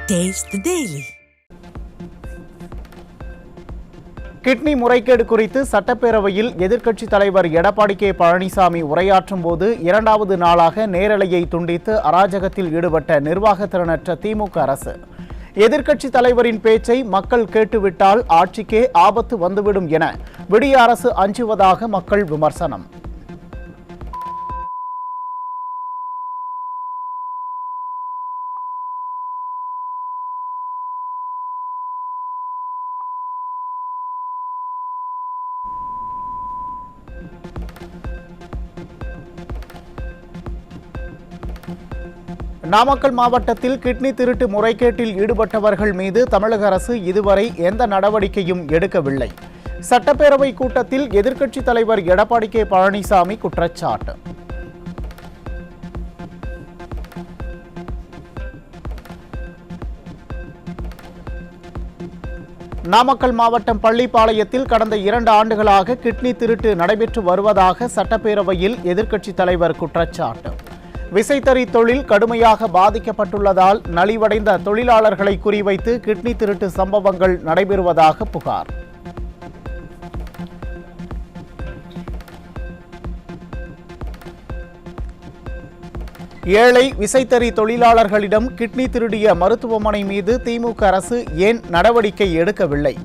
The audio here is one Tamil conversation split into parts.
Taste the Daily. கிட்னி முறைகேடு குறித்து சட்டப்பேரவையில் எதிர்க்கட்சித் தலைவர் எடப்பாடி கே பழனிசாமி உரையாற்றும் போது இரண்டாவது நாளாக நேரலையை துண்டித்து அராஜகத்தில் ஈடுபட்ட நிர்வாகத்திறனற்ற திமுக அரசு. எதிர்க்கட்சித் தலைவரின் பேச்சை மக்கள் கேட்டுவிட்டால் ஆட்சிக்கே ஆபத்து வந்துவிடும் என விடிய அரசு அஞ்சுவதாக மக்கள் விமர்சனம். நாமக்கல் மாவட்டத்தில் கிட்னி திருட்டு முறைகேட்டில் ஈடுபட்டவர்கள் மீது தமிழக அரசு இதுவரை எந்த நடவடிக்கையும் எடுக்கவில்லை. சட்டப்பேரவை கூட்டத்தில் எதிர்க்கட்சித் தலைவர் எடப்பாடி கே பழனிசாமி குற்றச்சாட்டு. நாமக்கல் மாவட்டம் பள்ளிப்பாளையத்தில் கடந்த 2 ஆண்டுகளாக கிட்னி திருட்டு நடைபெற்று வருவதாக சட்டப்பேரவையில் எதிர்க்கட்சித் தலைவர் குற்றச்சாட்டு. விசைத்தறி தொழில் கடுமையாக பாதிக்கப்பட்டுள்ளதால் நலிவடைந்த தொழிலாளர்களை குறிவைத்து கிட்னி திருட்டு சம்பவங்கள் நடைபெறுவதாக புகார். ஏழை விசைத்தறி தொழிலாளர்களிடம் கிட்னி திருடிய மருத்துவமனை மீது திமுக அரசு ஏன் நடவடிக்கை எடுக்கவில்லை?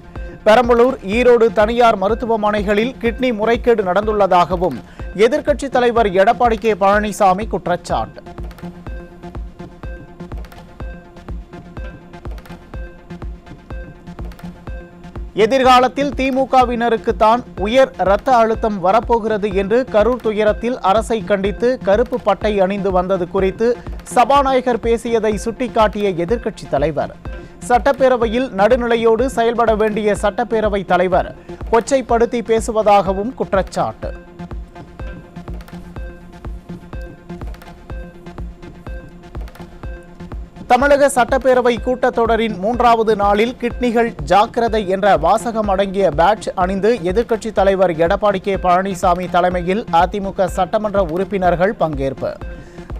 பெரம்பலூர், ஈரோடு தனியார் மருத்துவமனைகளில் கிட்னி முறைகேடு நடந்துள்ளதாகவும் எதிர்க்கட்சித் தலைவர் எடப்பாடி கே பழனிசாமி குற்றச்சாட்டு. எதிர்காலத்தில் திமுகவினருக்குத்தான் உயர் இரத்த அழுத்தம் வரப்போகிறது என்று கரூர் துயரத்தில் அரசை கண்டித்து கருப்பு பட்டை அணிந்து வந்தது குறித்து சபாநாயகர் பேசியதை சுட்டிக்காட்டிய எதிர்க்கட்சித் தலைவர், சட்டப்பேரவையில் நடுநிலையோடு செயல்பட வேண்டிய சட்டப்பேரவைத் தலைவர் கொச்சைப்படுத்தி பேசுவதாகவும் குற்றச்சாட்டு. தமிழக சட்டப்பேரவை கூட்டத்தொடரின் 3வது நாளில் கிட்னிகள் ஜாக்கிரதை என்ற வாசகம் அடங்கிய பேட்ஜ் அணிந்து எதிர்க்கட்சித் தலைவர் எடப்பாடி கே பழனிசாமி தலைமையில் அதிமுக சட்டமன்ற உறுப்பினர்கள் பங்கேற்பு.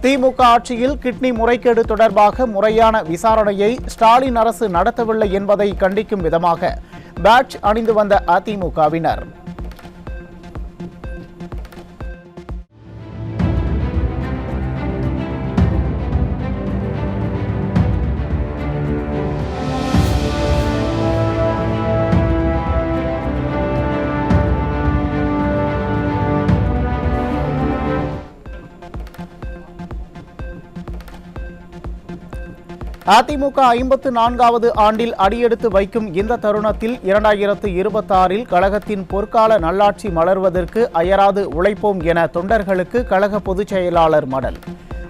திமுக ஆட்சியில் கிட்னி முறைகேடு தொடர்பாக முறையான விசாரணையை ஸ்டாலின் அரசு நடத்தவில்லை என்பதை கண்டிக்கும் விதமாக பேட்ஜ் அணிந்து வந்த அதிமுகவினர். அதிமுக 54வது ஆண்டில் அடியெடுத்து வைக்கும் இந்த தருணத்தில் 2026இல் கழகத்தின் பொற்கால நல்லாட்சி மலர்வதற்கு அயராது உழைப்போம் என தொண்டர்களுக்கு கழக பொதுச் செயலாளர் மடல்.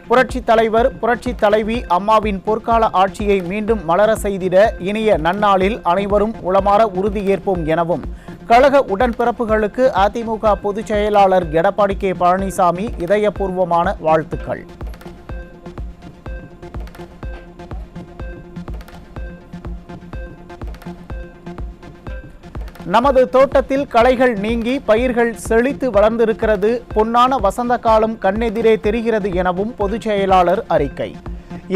புரட்சித் தலைவர், புரட்சித் தலைவி அம்மாவின் பொற்கால ஆட்சியை மீண்டும் மலர செய்திட இனிய நன்னாளில் அனைவரும் உளமாற உறுதியேற்போம் எனவும் கழக உடன்பிறப்புகளுக்கு அதிமுக பொதுச் செயலாளர் எடப்பாடி கே பழனிசாமி இதயபூர்வமான வாழ்த்துக்கள். நமது தோட்டத்தில் களைகள் நீங்கி பயிர்கள் செழித்து வளர்ந்திருக்கிறது, பொன்னான வசந்த காலம் கண்ணெதிரே தெரிகிறது எனவும் பொதுச் செயலாளர் அறிக்கை.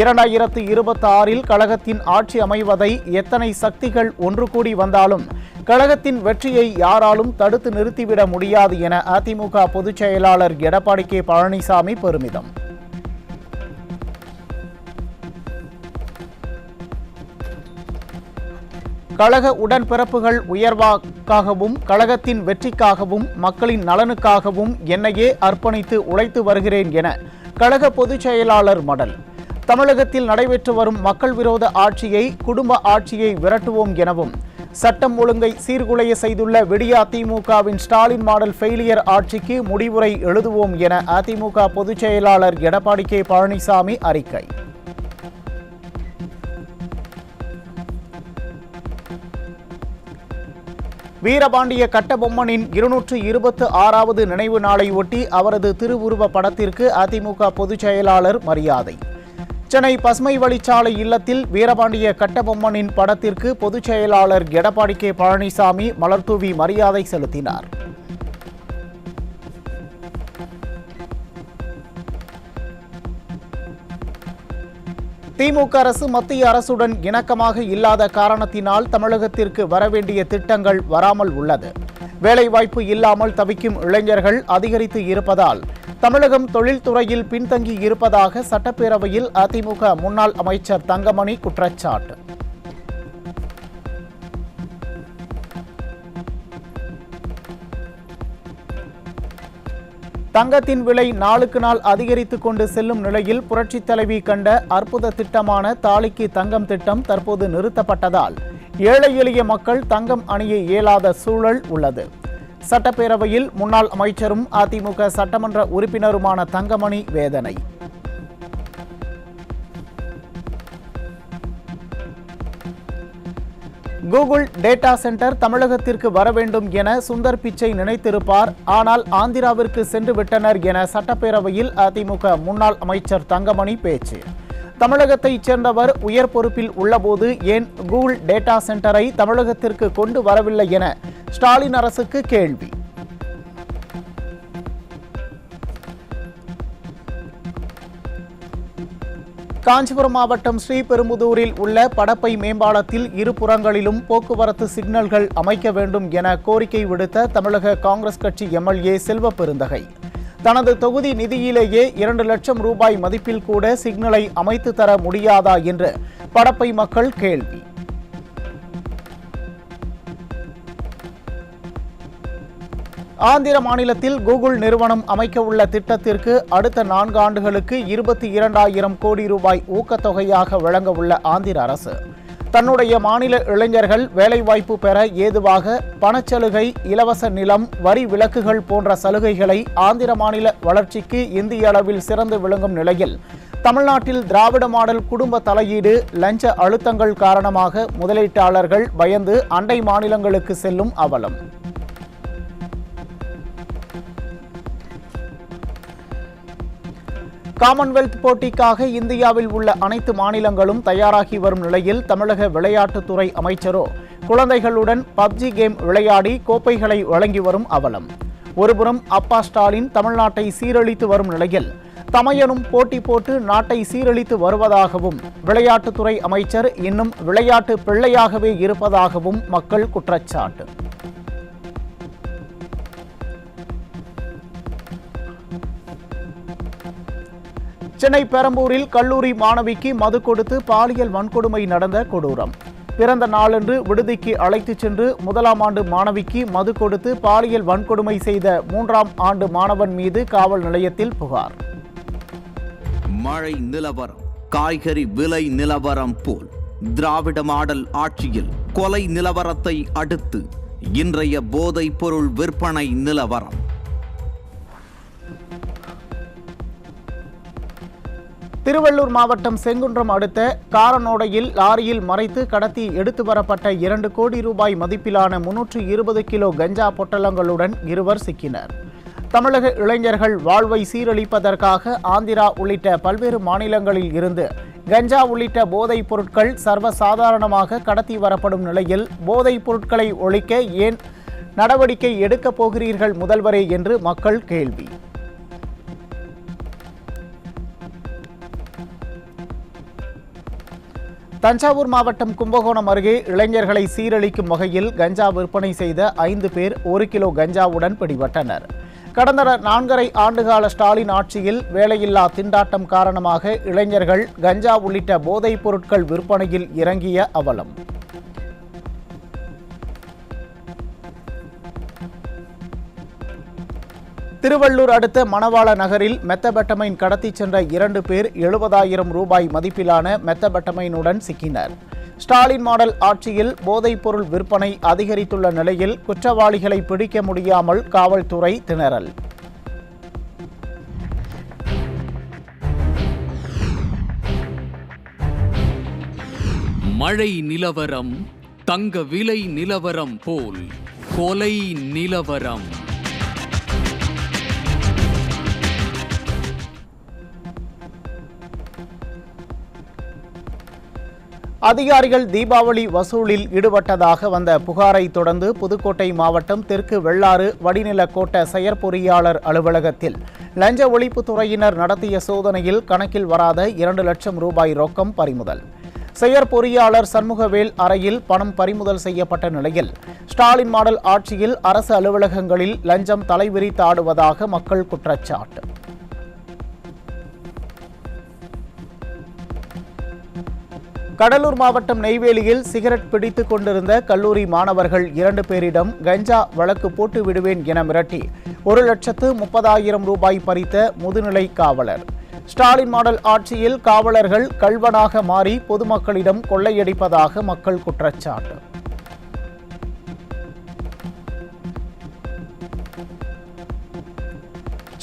2026இல் கழகத்தின் ஆட்சி அமைவதை எத்தனை சக்திகள் ஒன்று கூடி வந்தாலும் கழகத்தின் வெற்றியை யாராலும் தடுத்து நிறுத்திவிட முடியாது என அதிமுக பொதுச் செயலாளர் எடப்பாடி கே பழனிசாமி பெருமிதம். கழக உடன்பிறப்புகள் உயர்வாக்காகவும் கழகத்தின் வெற்றிக்காகவும் மக்களின் நலனுக்காகவும் என்னையே அர்ப்பணித்து உழைத்து வருகிறேன் என கழக பொதுச் செயலாளர் மடல். தமிழகத்தில் நடைபெற்று வரும் மக்கள் விரோத ஆட்சியை, குடும்ப ஆட்சியை விரட்டுவோம் எனவும் சட்டம் ஒழுங்கை சீர்குலைய செய்துள்ள விடிய அதிமுகவின் ஸ்டாலின் மாடல் ஃபெயிலியர் ஆட்சிக்கு முடிவுரை எழுதுவோம் என அதிமுக பொதுச் செயலாளர் எடப்பாடி கே பழனிசாமி அறிக்கை. வீரபாண்டிய கட்டபொம்மனின் 226வது நினைவு நாளை ஒட்டி அவரது திருவுருவ படத்திற்கு அதிமுக பொதுச் செயலாளர் மரியாதை. சென்னை பசுமை வழிச்சாலை இல்லத்தில் வீரபாண்டிய கட்டபொம்மனின் படத்திற்கு பொதுச் செயலாளர் எடப்பாடி கே பழனிசாமி மலர்தூவி மரியாதை செலுத்தினார். திமுக அரசு மத்திய அரசுடன் இணக்கமாக இல்லாத காரணத்தினால் தமிழகத்திற்கு வரவேண்டிய திட்டங்கள் வராமல் உள்ளது. வேலைவாய்ப்பு இல்லாமல் தவிக்கும் இளைஞர்கள் அதிகரித்து இருப்பதால் தமிழகம் தொழில்துறையில் பின்தங்கி இருப்பதாக சட்டப்பேரவையில் அதிமுக முன்னாள் அமைச்சர் தங்கமணி குற்றச்சாட்டு. தங்கத்தின் விலை நாளுக்கு நாள் அதிகரித்துக் கொண்டு செல்லும் நிலையில் புரட்சித் தலைவி கண்ட அற்புத திட்டமான தாலிக்கு தங்கம் திட்டம் தற்போது நிறுத்தப்பட்டதால் ஏழை எளிய மக்கள் தங்கம் அணிய இயலாத சூழல் உள்ளது. சட்டப்பேரவையில் முன்னாள் அமைச்சரும் அதிமுக சட்டமன்ற உறுப்பினருமான தங்கமணி வேதனை. கூகுள் டேட்டா சென்டர் தமிழகத்திற்கு வர வேண்டும் என சுந்தர் பிச்சை நினைத்திருப்பார். ஆனால் ஆந்திராவிற்கு சென்று விட்டனர் என சட்டப்பேரவையில் அதிமுக முன்னாள் அமைச்சர் தங்கமணி பேச்சு. தமிழகத்தைச் சேர்ந்தவர் உயர் பொறுப்பில் உள்ளபோது ஏன் கூகுள் டேட்டா சென்டரை தமிழகத்திற்கு கொண்டு வரவில்லை என ஸ்டாலின் அரசுக்கு கேள்வி. காஞ்சிபுரம் மாவட்டம் ஸ்ரீபெரும்புதூரில் உள்ள படப்பை மேம்பாலத்தில் இருபுறங்களிலும் போக்குவரத்து சிக்னல்கள் அமைக்க வேண்டும் என கோரிக்கை விடுத்த தமிழக காங்கிரஸ் கட்சி எம்எல்ஏ செல்வ பெருந்தகை தனது தொகுதி நிதியிலேயே 2 லட்சம் ரூபாய் மதிப்பில் கூட சிக்னலை அமைத்து தர முடியாதா என்று படப்பை மக்கள் கேள்வி. ஆந்திர மாநிலத்தில் கூகுள் நிறுவனம் அமைக்க உள்ள திட்டத்திற்கு அடுத்த 4 ஆண்டுகளுக்கு 22,000 கோடி ரூபாய் ஊக்கத்தொகையாக வழங்க உள்ள ஆந்திர அரசு தன்னுடைய மாநில இளைஞர்கள் வேலைவாய்ப்பு பெற ஏதுவாக பணச்சலுகை, இலவச நிலம், வரி விலக்குகள் போன்ற சலுகைகளை ஆந்திர மாநில வளர்ச்சிக்கு இந்திய அளவில் சிறந்து விளங்கும் நிலையில் தமிழ்நாட்டில் திராவிட மாடல் குடும்ப தலையீடு, லஞ்ச அழுத்தங்கள் காரணமாக முதலீட்டாளர்கள் பயந்து அண்டை மாநிலங்களுக்கு செல்லும் அவலம். காமன்வெல்த் போட்டிக்காக இந்தியாவில் உள்ள அனைத்து மாநிலங்களும் தயாராகி வரும் நிலையில் தமிழக விளையாட்டுத்துறை அமைச்சரோ குழந்தைகளுடன் பப்ஜி கேம் விளையாடி கோப்பைகளை வழங்கி வரும் அவலம். ஒருபுறம் அப்பா ஸ்டாலின் தமிழ்நாட்டை சீரழித்து வரும் நிலையில் தமையனும் போட்டி போட்டு நாட்டை சீரழித்து வருவதாகவும் விளையாட்டுத்துறை அமைச்சர் இன்னும் விளையாட்டு பிள்ளையாகவே இருப்பதாகவும் மக்கள் குற்றச்சாட்டு. சென்னை பெரம்பூரில் கல்லூரி மாணவிக்கு மது கொடுத்து பாலியல் வன்கொடுமை நடந்த கொடூரம். பிறந்த நாளன்று விடுதிக்கு அழைத்துச் சென்று 1ஆம் ஆண்டு மாணவிக்கு மது கொடுத்து பாலியல் வன்கொடுமை செய்த 3ஆம் ஆண்டு மாணவன் மீது காவல் நிலையத்தில் புகார். மழை நிலவரம், காய்கறி விலை நிலவரம் போல் திராவிட மாடல் ஆட்சியில் கொலை நிலவரத்தை அடுத்து இன்றைய போதைப் பொருள் விற்பனை நிலவரம். திருவள்ளூர் மாவட்டம் செங்குன்றம் அடுத்த காரனோடையில் லாரியில் மறைத்து கடத்தி எடுத்து வரப்பட்ட 2 கோடி ரூபாய் மதிப்பிலான 320 கிலோ கஞ்சா பொட்டலங்களுடன் 2 சிக்கினர். தமிழக இளைஞர்கள் வாழ்வை சீரழிப்பதற்காக ஆந்திரா உள்ளிட்ட பல்வேறு மாநிலங்களில் இருந்து கஞ்சா உள்ளிட்ட போதைப் பொருட்கள் சர்வசாதாரணமாக கடத்தி வரப்படும் நிலையில் போதைப் பொருட்களை ஒழிக்க ஏன் நடவடிக்கை எடுக்கப் போகிறீர்கள் முதல்வரே என்று மக்கள் கேள்வி. தஞ்சாவூர் மாவட்டம் கும்பகோணம் அருகே இளைஞர்களை சீரழிக்கும் வகையில் கஞ்சா விற்பனை செய்த 5 பேர் 1 கிலோ கஞ்சாவுடன் பிடிபட்டனர். கடந்த 4.5 ஆண்டுகால ஸ்டாலின் ஆட்சியில் வேலையில்லா திண்டாட்டம் காரணமாக இளைஞர்கள் கஞ்சா உள்ளிட்ட போதைப் பொருட்கள் விற்பனையில் இறங்கிய அவலம். திருவள்ளூர் அடுத்த மணவாள நகரில் மெத்தபெட்டமைன் கடத்தி சென்ற 2 பேர் 70,000 ரூபாய் மதிப்பிலான மெத்தபெட்டமைனுடன் சிக்கினர். ஸ்டாலின் மாடல் ஆட்சியில் போதைப் பொருள் விற்பனை அதிகரித்துள்ள நிலையில் குற்றவாளிகளை பிடிக்க முடியாமல் காவல்துறை திணறல். மழை நிலவரம், தங்க விலை நிலவரம் போல் கொலை நிலவரம். அதிகாரிகள் தீபாவளி வசூலில் ஈடுபட்டதாக வந்த புகாரை தொடர்ந்து புதுக்கோட்டை மாவட்டம் தெற்கு வெள்ளாறு வடிநில கோட்ட செயற்பொறியாளர் அலுவலகத்தில் லஞ்ச ஒழிப்புத்துறையினர் நடத்திய சோதனையில் கணக்கில் வராத 2 லட்சம் ரூபாய் ரொக்கம் பறிமுதல். செயற்பொறியாளர் சண்முகவேல் அறையில் பணம் பறிமுதல் செய்யப்பட்ட நிலையில் ஸ்டாலின் மாடல் ஆட்சியில் அரசு அலுவலகங்களில் லஞ்சம் தலைவிரித்தாடுவதாக மக்கள் குற்றச்சாட்டு. கடலூர் மாவட்டம் நெய்வேலியில் சிகரெட் பிடித்துக் கொண்டிருந்த கல்லூரி மாணவர்கள் 2 பேரிடம் கஞ்சா வழக்கு போட்டு விடுவேன் என மிரட்டி 1,30,000 ரூபாய் பறித்த முதுநிலை காவலர். ஸ்டாலின் மாடல் ஆட்சியில் காவலர்கள் கள்வனாக மாறி பொதுமக்களிடம் கொள்ளையடிப்பதாக மக்கள் குற்றச்சாட்டு.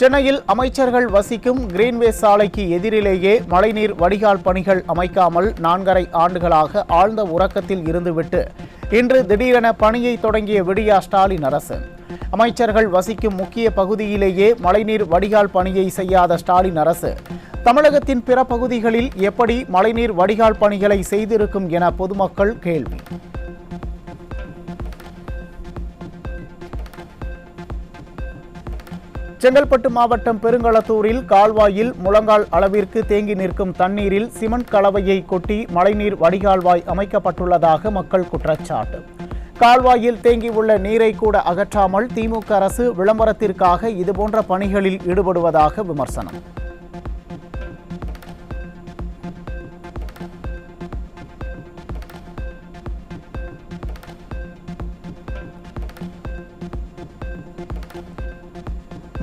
சென்னையில் அமைச்சர்கள் வசிக்கும் கிரீன்வே சாலைக்கு எதிரிலேயே மழைநீர் வடிகால் பணிகள் அமைக்காமல் 4.5 ஆண்டுகளாக ஆழ்ந்த உறக்கத்தில் இருந்துவிட்டு இன்று திடீரென பணியை தொடங்கிய விடியா ஸ்டாலின் அரசு. அமைச்சர்கள் வசிக்கும் முக்கிய பகுதியிலேயே மழைநீர் வடிகால் பணியை செய்யாத ஸ்டாலின் அரசு தமிழகத்தின் பிற பகுதிகளில் எப்படி மழைநீர் வடிகால் பணிகளை செய்திருக்கும் என பொதுமக்கள் கேள்வி. செங்கல்பட்டு மாவட்டம் பெருங்களத்தூரில் கால்வாயில் முழங்கால் அளவிற்கு தேங்கி நிற்கும் தண்ணீரில் சிமெண்ட் கலவையை கொட்டி மழைநீர் வடிகால்வாய் அமைக்கப்பட்டுள்ளதாக மக்கள் குற்றச்சாட்டு. கால்வாயில் தேங்கியுள்ள நீரை கூட அகற்றாமல் திமுக அரசு விளம்பரத்திற்காக இதுபோன்ற பணிகளில் ஈடுபடுவதாக விமர்சனம்.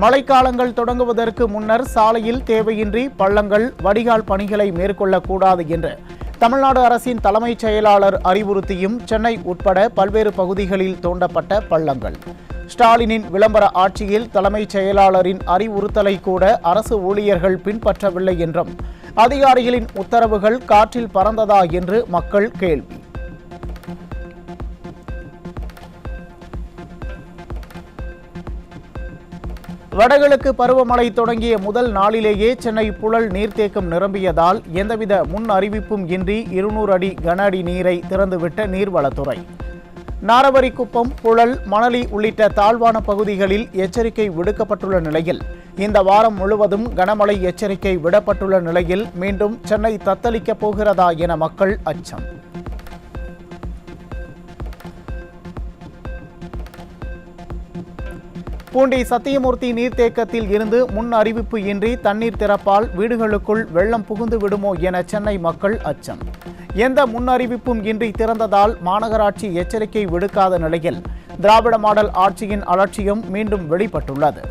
மழைக்காலங்கள் தொடங்குவதற்கு முன்னர் சாலையில் தேவையின்றி பள்ளங்கள் வடிகால் பணிகளை மேற்கொள்ளக்கூடாது என்று தமிழ்நாடு அரசின் தலைமைச் செயலாளர் அறிவுறுத்தியும் சென்னை உட்பட பல்வேறு பகுதிகளில் தோண்டப்பட்ட பள்ளங்கள். ஸ்டாலினின் விளம்பர ஆட்சியில் தலைமைச் செயலாளரின் அறிவுறுத்தலை கூட அரசு ஊழியர்கள் பின்பற்றவில்லை என்றும் அதிகாரிகளின் உத்தரவுகள் காற்றில் பறந்ததா என்று மக்கள் கேள்வி. வடகிழக்கு பருவமழை தொடங்கிய முதல் நாளிலேயே சென்னை புழல் நீர்த்தேக்கம் நிரம்பியதால் எந்தவித முன் அறிவிப்பும் இன்றி 200 அடி கன அடி நீரை திறந்துவிட்ட நீர்வளத்துறை. நாரவரிக்குப்பம், புழல், மணலி உள்ளிட்ட தாழ்வான பகுதிகளில் எச்சரிக்கை விடுக்கப்பட்டுள்ள நிலையில் இந்த வாரம் முழுவதும் கனமழை எச்சரிக்கை விடப்பட்டுள்ள நிலையில் மீண்டும் சென்னை தத்தளிக்கப் போகிறதா என மக்கள் அச்சம். பூண்டி சத்தியமூர்த்தி நீர்த்தேக்கத்தில் இருந்து முன் அறிவிப்பு இன்றி தண்ணீர் திறப்பால் வீடுகளுக்குள் வெள்ளம் புகுந்து விடுமோ என சென்னை மக்கள் அச்சம். எந்த முன் அறிவிப்பும் இன்றி திறந்ததால் மாநகராட்சி எச்சரிக்கை விடுக்காத நிலையில் திராவிட மாடல் ஆட்சியின் அலட்சியம் மீண்டும் வெளிப்பட்டுள்ளது.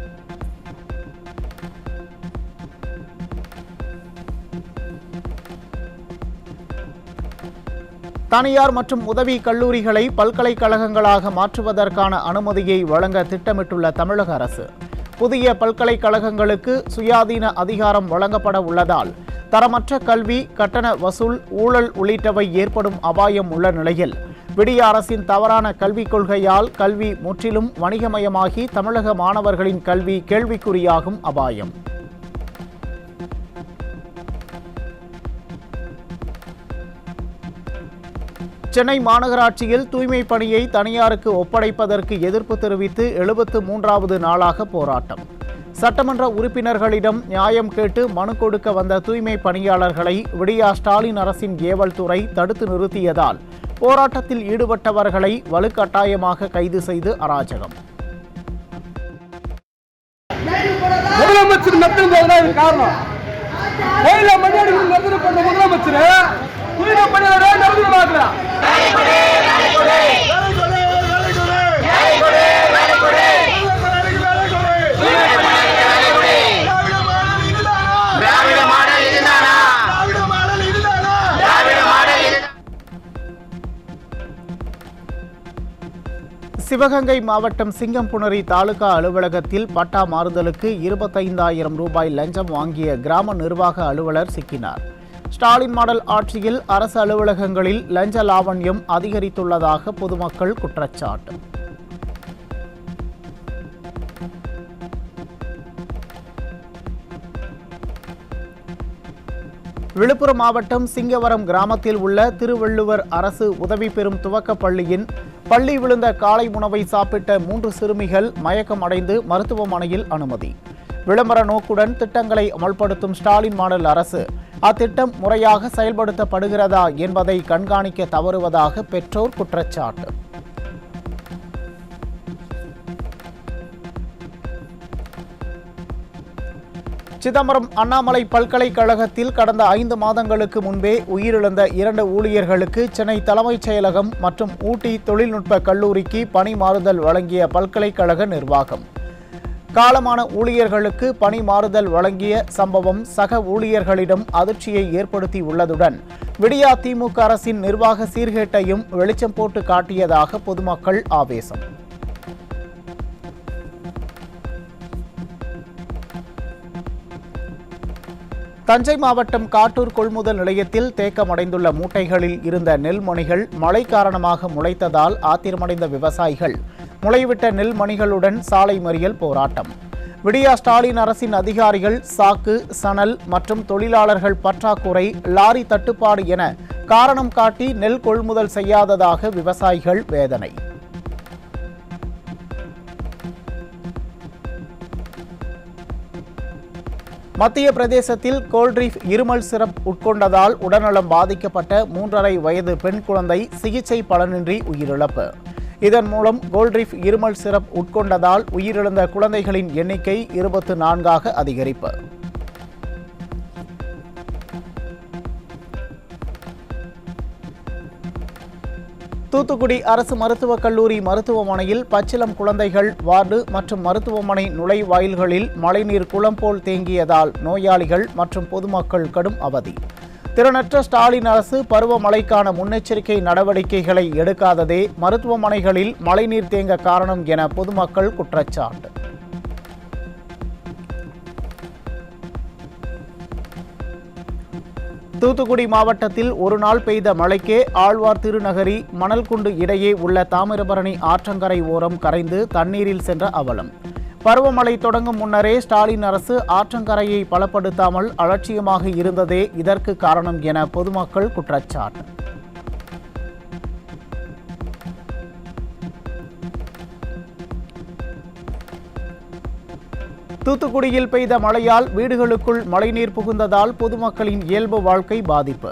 தனியார் மற்றும் உதவி கல்லூரிகளை பல்கலைக்கழகங்களாக மாற்றுவதற்கான அனுமதியை வழங்க திட்டமிட்டுள்ள தமிழக அரசு. புதிய பல்கலைக்கழகங்களுக்கு சுயாதீன அதிகாரம் வழங்கப்பட உள்ளதால் தரமற்ற கல்வி, கட்டண வசூல், ஊழல் உள்ளிட்டவை ஏற்படும் அபாயம் உள்ள நிலையில் விடிய அரசின் தவறான கல்விக் கொள்கையால் கல்வி முற்றிலும் வணிகமயமாகி தமிழக மாணவர்களின் கல்வி கேள்விக்குறியாகும் அபாயம். சென்னை மாநகராட்சியில் தூய்மை பணியை தனியாருக்கு ஒப்படைப்பதற்கு எதிர்ப்பு தெரிவித்து 73வது நாளாக போராட்டம். சட்டமன்ற உறுப்பினர்களிடம் நியாயம் கேட்டு மனு கொடுக்க வந்த தூய்மை பணியாளர்களை விடியா ஸ்டாலின் அரசின் ஏவல் துறை தடுத்து நிறுத்தியதால் போராட்டத்தில் ஈடுபட்டவர்களை வலுக்கட்டாயமாக கைது செய்து அராஜகம். சிவகங்கை மாவட்டம் சிங்கம்புணரி தாலுகா அலுவலகத்தில் பட்டா மாறுதலுக்கு 25,000 ரூபாய் லஞ்சம் வாங்கிய கிராம நிர்வாக அலுவலர் சிக்கினார். ஸ்டாலின் மாடல் ஆட்சியில் அரசு அலுவலகங்களில் லஞ்ச லாவண்யம் அதிகரித்துள்ளதாக பொதுமக்கள் குற்றச்சாட்டு. விழுப்புரம் மாவட்டம் சிங்கவரம் கிராமத்தில் உள்ள திருவள்ளுவர் அரசு உதவி பெறும் துவக்க பள்ளியின் பள்ளி விழுந்த காலை உணவை சாப்பிட்ட 3 சிறுமிகள் மயக்கம் அடைந்து மருத்துவமனையில் அனுமதி. விளம்பர நோக்குடன் திட்டங்களை அமல்படுத்தும் ஸ்டாலின் மாடல் அரசு அத்திட்டம் முறையாக செயல்படுத்தப்படுகிறதா என்பதை கண்காணிக்க தவறுவதாக பெற்றோர் குற்றச்சாட்டு. சிதம்பரம் அண்ணாமலை பல்கலைக்கழகத்தில் கடந்த 5 மாதங்களுக்கு முன்பே உயிரிழந்த 2 ஊழியர்களுக்கு சென்னை தலைமைச் செயலகம் மற்றும் ஊட்டி தொழில்நுட்ப கல்லூரிக்கு பணி மாறுதல் வழங்கிய பல்கலைக்கழக நிர்வாகம். காலமான ஊழியர்களுக்கு பணி மாறுதல் வழங்கிய சம்பவம் சக ஊழியர்களிடம் அதிர்ச்சியை ஏற்படுத்தி உள்ளதுடன் விடியா திமுக அரசின் நிர்வாக சீர்கேட்டையும் வெளிச்சம் போட்டு காட்டியதாக பொதுமக்கள் ஆவேசம். தஞ்சை மாவட்டம் காட்டூர் கொள்முதல் நிலையத்தில் தேக்கமடைந்துள்ள மூட்டைகளில் இருந்த நெல்மணிகள் மழை காரணமாக முளைத்ததால் ஆத்திரமடைந்த விவசாயிகள் முளைவிட்ட நெல்மணிகளுடன் சாலை மறியல் போராட்டம். விடியா ஸ்டாலின் அரசின் அதிகாரிகள் சாக்கு, சணல் மற்றும் தொழிலாளர்கள் பற்றாக்குறை, லாரி தட்டுப்பாடு என காரணம் காட்டி நெல் கொள்முதல் செய்யாததாக விவசாயிகள் வேதனை. மத்திய பிரதேசத்தில் கோல்ட்ரீஃப் இருமல் சிரப் உட்கொண்டதால் உடல்நலம் பாதிக்கப்பட்ட 3.5 வயது பெண் குழந்தை சிகிச்சை பலனின்றி உயிரிழப்பு. இதன் மூலம் கோல்ட்ரீஃப் இருமல் சிரப் உட்கொண்டதால் உயிரிழந்த குழந்தைகளின் எண்ணிக்கை 24ஆக அதிகரிப்பு. தூத்துக்குடி அரசு மருத்துவக் கல்லூரி மருத்துவமனையில் பச்சிளம் குழந்தைகள் வார்டு மற்றும் மருத்துவமனை நுழைவாயில்களில் மழைநீர் குளம் போல் தேங்கியதால் நோயாளிகள் மற்றும் பொதுமக்கள் கடும் அவதி. திறனற்ற ஸ்டாலின் அரசு பருவமழைக்கான முன்னெச்சரிக்கை நடவடிக்கைகளை எடுக்காததே மருத்துவமனைகளில் மழைநீர் தேங்க காரணம் என பொதுமக்கள் குற்றச்சாட்டு. தூத்துக்குடி மாவட்டத்தில் ஒரு நாள் பெய்த மழைக்கே ஆழ்வார் திருநகரி மணல்குண்டு இடையே உள்ள தாமிரபரணி ஆற்றங்கரை ஓரம் கரைந்து தண்ணீரில் சென்ற அவலம். பருவமழை தொடங்கும் முன்னரே ஸ்டாலின் அரசு ஆற்றங்கரையை பலப்படுத்தாமல் அலட்சியமாக இருந்ததே இதற்கு காரணம் என பொதுமக்கள் குற்றச்சாட்டு. தூத்துக்குடியில் பெய்த மழையால் வீடுகளுக்குள் மழைநீர் புகுந்ததால் பொதுமக்களின் இயல்பு வாழ்க்கை பாதிப்பு.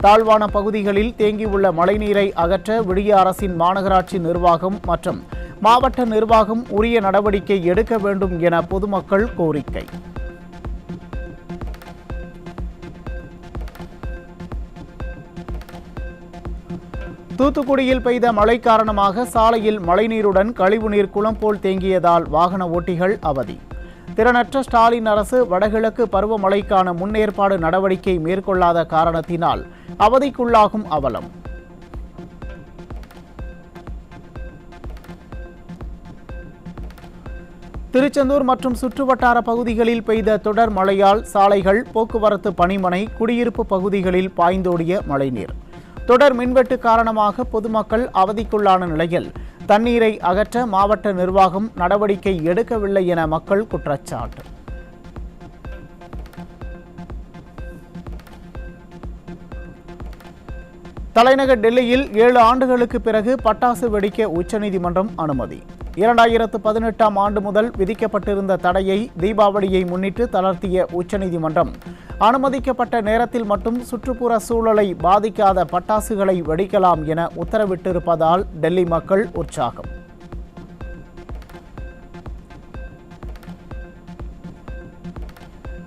தாழ்வான பகுதிகளில் தேங்கியுள்ள மழைநீரை அகற்ற விடிய அரசின் மாநகராட்சி நிர்வாகம் மற்றும் மாவட்ட நிர்வாகம் உரிய நடவடிக்கை எடுக்க வேண்டும் என பொதுமக்கள் கோரிக்கை. தூத்துக்குடியில் பெய்த மழை காரணமாக சாலையில் மழைநீருடன் கழிவுநீர் குளம் போல் தேங்கியதால் வாகன ஓட்டிகள் அவதி. திறனற்ற ஸ்டாலின் அரசு வடகிழக்கு பருவமழைக்கான முன்னேற்பாடு நடவடிக்கை மேற்கொள்ளாத காரணத்தினால் அவதிக்குள்ளாகும் அவலம். திருச்செந்தூர் மற்றும் சுற்றுவட்டார பகுதிகளில் பெய்த தொடர் மழையால் சாலைகள், போக்குவரத்து பணிமனை, குடியிருப்பு பகுதிகளில் பாய்ந்தோடிய மழைநீர். தொடர் மின்வெட்டு காரணமாக பொதுமக்கள் அவதிக்குள்ளான நிலையில் தண்ணீரை அகற்ற மாவட்ட நிர்வாகம் நடவடிக்கை எடுக்கவில்லை என மக்கள் குற்றச்சாட்டு. தலைநகர் டெல்லியில் 7 ஆண்டுகளுக்கு பிறகு பட்டாசு வெடிக்க உச்சநீதிமன்றம் அனுமதி. 2018ஆம் ஆண்டு முதல் விதிக்கப்பட்டிருந்த தடையை தீபாவளியை முன்னிட்டு தளர்த்திய உச்சநீதிமன்றம் அனுமதிக்கப்பட்ட நேரத்தில் மட்டும் சுற்றுப்புற சூழலை பாதிக்காத பட்டாசுகளை வெடிக்கலாம் என உத்தரவிட்டிருப்பதால் டெல்லி மக்கள் உற்சாகம்.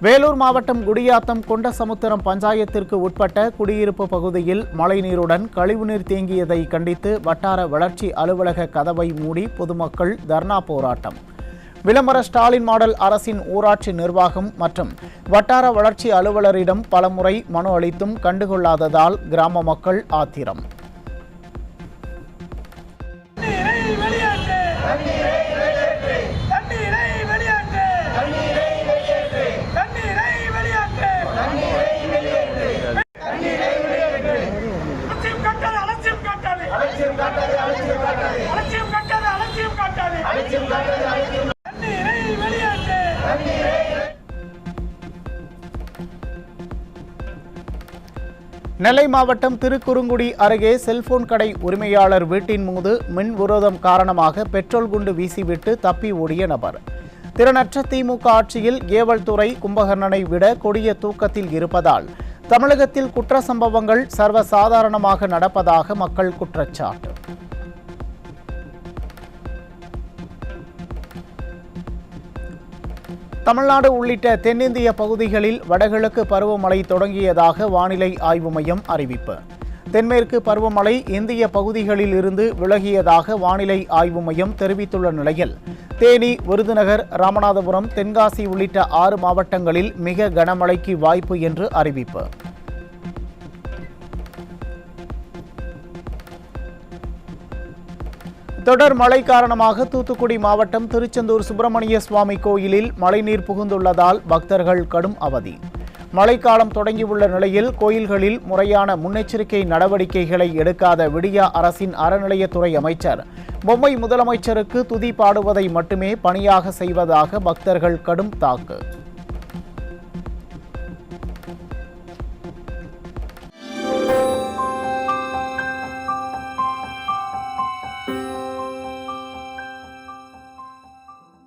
வேலூர் மாவட்டம் குடியாத்தம் கொண்டசமுத்திரம் பஞ்சாயத்திற்கு உட்பட்ட குடியிருப்பு பகுதியில் மழைநீருடன் கழிவுநீர் தேங்கியதை கண்டித்து வட்டார வளர்ச்சி அலுவலக கதவை மூடி பொதுமக்கள் தர்ணா போராட்டம். விளம்பர ஸ்டாலின் மாடல் அரசின் ஊராட்சி நிர்வாகம் மற்றும் வட்டார வளர்ச்சி அலுவலரிடம் பலமுறை மனு அளித்தும் கண்டுகொள்ளாததால் கிராம மக்கள் ஆத்திரம். நெல்லை மாவட்டம் திருக்குறுங்குடி அருகே செல்போன் கடை உரிமையாளர் வீட்டின் மீது மின் விரோதம் காரணமாக பெட்ரோல் குண்டு வீசிவிட்டு தப்பி ஓடிய நபர். திறனற்ற திமுக ஆட்சியில் ஏவல்துறை கும்பகர்ணனை விட கொடிய தூக்கத்தில் இருப்பதால் தமிழகத்தில் குற்ற சம்பவங்கள் சர்வசாதாரணமாக நடப்பதாக மக்கள் குற்றச்சாட்டு. தமிழ்நாடு உள்ளிட்ட தென்னிந்திய பகுதிகளில் வடகிழக்கு பருவமழை தொடங்கியதாக வானிலை ஆய்வு மையம் அறிவிப்பு. தென்மேற்கு பருவமழை இந்திய பகுதிகளில் இருந்து விலகியதாக வானிலை ஆய்வு மையம் தெரிவித்துள்ள நிலையில் தேனி, விருதுநகர், ராமநாதபுரம், தென்காசி உள்ளிட்ட 6 மாவட்டங்களில் மிக கனமழைக்கு வாய்ப்பு என்று அறிவிப்பு. தொடர் மழை காரணமாக தூத்துக்குடி மாவட்டம் திருச்செந்தூர் சுப்பிரமணிய சுவாமி கோயிலில் மழைநீர் புகுந்துள்ளதால் பக்தர்கள் கடும் அவதி. மழைக்காலம் தொடங்கியுள்ள நிலையில் கோயில்களில் முறையான முன்னெச்சரிக்கை நடவடிக்கைகளை எடுக்காத விடியா அரசின் அறநிலையத்துறை அமைச்சர் பொம்மை முதலமைச்சருக்கு துதி பாடுவதை மட்டுமே பணியாக செய்வதாக பக்தர்கள் கடும் தாக்கு.